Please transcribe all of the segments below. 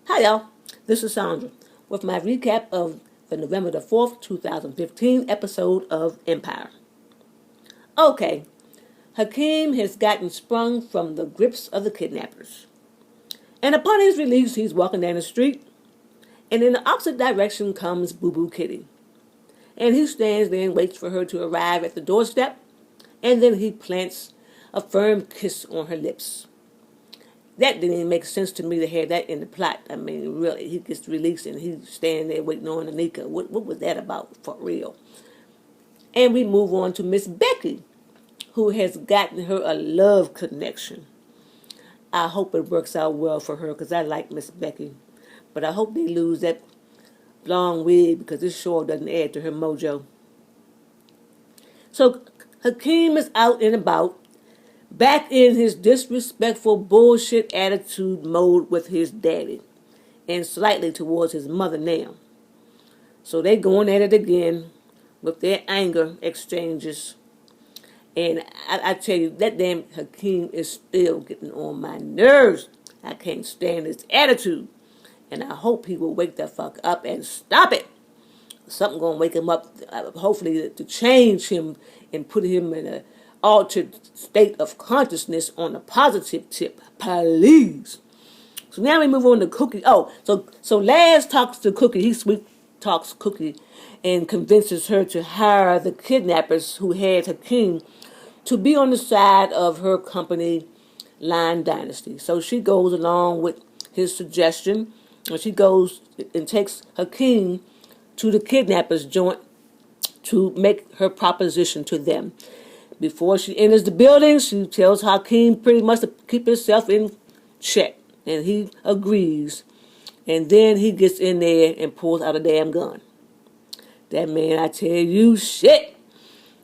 Hi y'all, this is Sandra with my recap of the November the 4th, 2015 episode of Empire. Okay, Hakeem has gotten sprung from the grips of the kidnappers. And upon his release, he's walking down the street, and in the opposite direction comes Boo Boo Kitty. And he stands there and waits for her to arrive at the doorstep, and then he plants a firm kiss on her lips. That didn't even make sense to me to have that in the plot. I mean, really, he gets released and he's standing there waiting on Anika. What was that about, for real? And we move on to Miss Becky, who has gotten her a love connection. I hope it works out well for her because I like Miss Becky. But I hope they lose that long wig because this sure doesn't add to her mojo. So Hakeem is out and about, back in his disrespectful bullshit attitude mode with his daddy, and slightly towards his mother now. So they going at it again with their anger exchanges. And I tell you, that damn Hakeem is still getting on my nerves. I can't stand his attitude. And I hope he will wake the fuck up and stop it. Something gonna wake him up, hopefully to change him and put him in an altered state of consciousness on a positive tip, please. So now we move on to Cookie. Oh, so Laz talks to Cookie. He sweet talks Cookie and convinces her to hire the kidnappers who had Hakeem to be on the side of her company, Line Dynasty. So she goes along with his suggestion, and she goes and takes Hakeem to the kidnappers' joint to make her proposition to them. Before she enters the building, she tells Hakeem pretty much to keep himself in check, and he agrees. And then he gets in there and pulls out a damn gun. That man, I tell you, shit.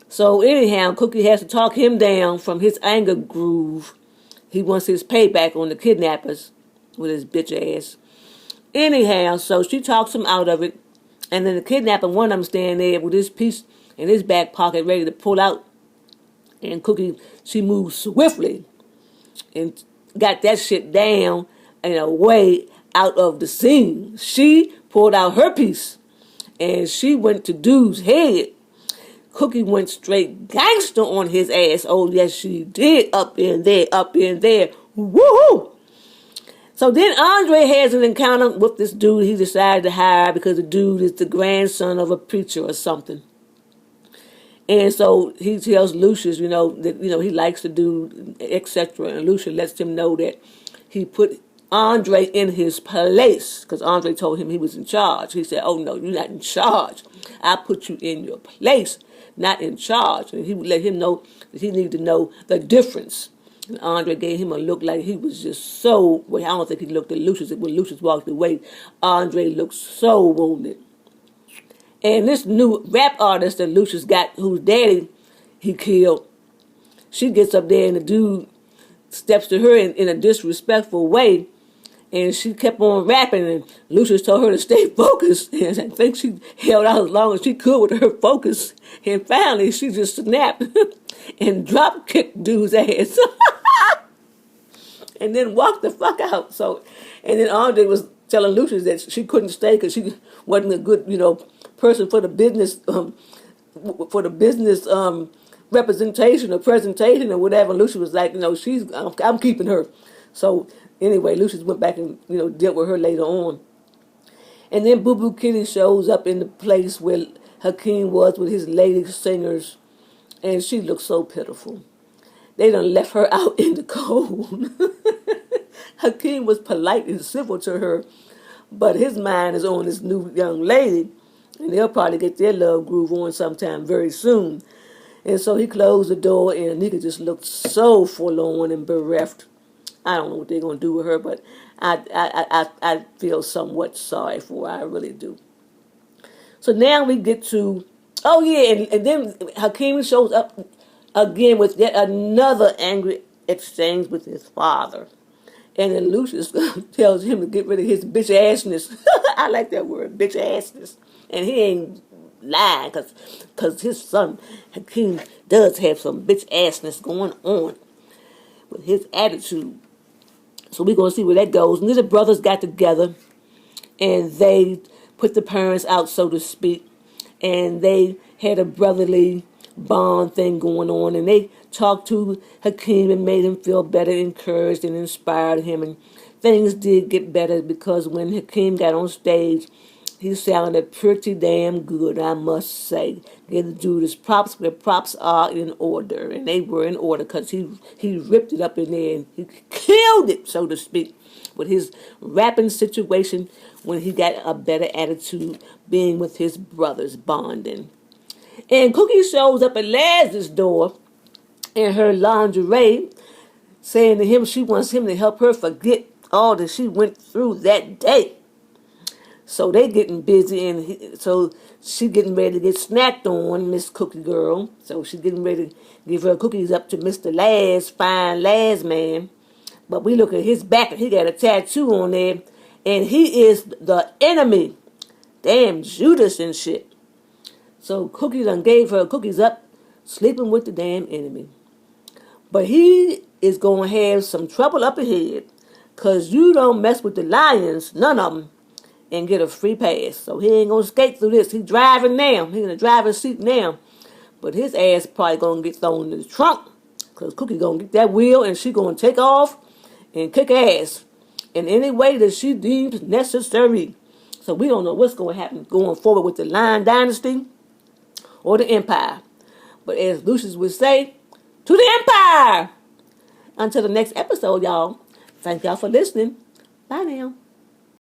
So anyhow, Cookie has to talk him down from his anger groove. He wants his payback on the kidnappers with his bitch ass. Anyhow, so she talks him out of it. And then the kidnapper, one of them standing there with his piece in his back pocket ready to pull out. And Cookie, she moves swiftly and got that shit down and away out of the scene. She pulled out her piece and she went to dude's head. Cookie went straight gangster on his ass. Oh, yes, she did. Up in there, up in there. Woohoo! So then Andre has an encounter with this dude he decided to hire because the dude is the grandson of a preacher or something. And so he tells Lucius, that he likes the dude, etc. And Lucius lets him know that he put Andre in his place because Andre told him he was in charge. He said, "Oh no, you're not in charge. I put you in your place, not in charge." And he would let him know that he needed to know the difference. And Andre gave him a look like he was just so. Well, I don't think he looked at Lucius. When Lucius walked away, Andre looked so wounded. And this new rap artist that Lucius got, whose daddy he killed, she gets up there and the dude steps to her in a disrespectful way. And she kept on rapping and Lucius told her to stay focused. And I think she held out as long as she could with her focus. And finally she just snapped and drop kicked dude's ass. And then walked the fuck out. So, and then Andre was telling Lucius that she couldn't stay because she wasn't a good, person for the business, representation or presentation or whatever. Lucius was like, I'm keeping her. So anyway, Lucius went back and dealt with her later on. And then Boo Boo Kitty shows up in the place where Hakeem was with his lady singers, and she looked so pitiful. They done left her out in the cold. Hakeem was polite and civil to her, but his mind is on this new young lady, and they'll probably get their love groove on sometime very soon. And so he closed the door, and Anika just looked so forlorn and bereft. I don't know what they're going to do with her, but I feel somewhat sorry for her. I really do. So now we get to, and then Hakeem shows up again with yet another angry exchange with his father. And then Lucius tells him to get rid of his bitch assness. I like that word, bitch assness. And he ain't lying because his son, Hakeem, does have some bitch assness going on with his attitude. So we're going to see where that goes. And then the brothers got together and they put the parents out, so to speak, and they had a brotherly bond thing going on, and they talked to Hakeem and made him feel better, encouraged and inspired him, and things did get better because when Hakeem got on stage, he sounded pretty damn good, I must say. Give the dude his props where props are in order, and they were in order because he ripped it up in there and he killed it, so to speak, with his rapping situation when he got a better attitude being with his brothers, bonding. And Cookie shows up at Laz's door in her lingerie, saying to him she wants him to help her forget all that she went through that day. So they getting busy, and so she getting ready to get snacked on, Miss Cookie Girl. So she getting ready to give her cookies up to Mr. Laz, fine Laz man. But we look at his back, and he got a tattoo on there, and he is the enemy. Damn Judas and shit. So Cookie done gave her cookies up, sleeping with the damn enemy. But he is going to have some trouble up ahead, because you don't mess with the lions, none of them, and get a free pass. So he ain't going to skate through this. He's driving now. He's in the driver's seat now. But his ass probably going to get thrown in the trunk, because Cookie going to get that wheel, and she going to take off and kick ass in any way that she deems necessary. So we don't know what's going to happen going forward with the Lion Dynasty or the Empire. But as Lucius would say, to the Empire! Until the next episode, y'all. Thank y'all for listening. Bye now.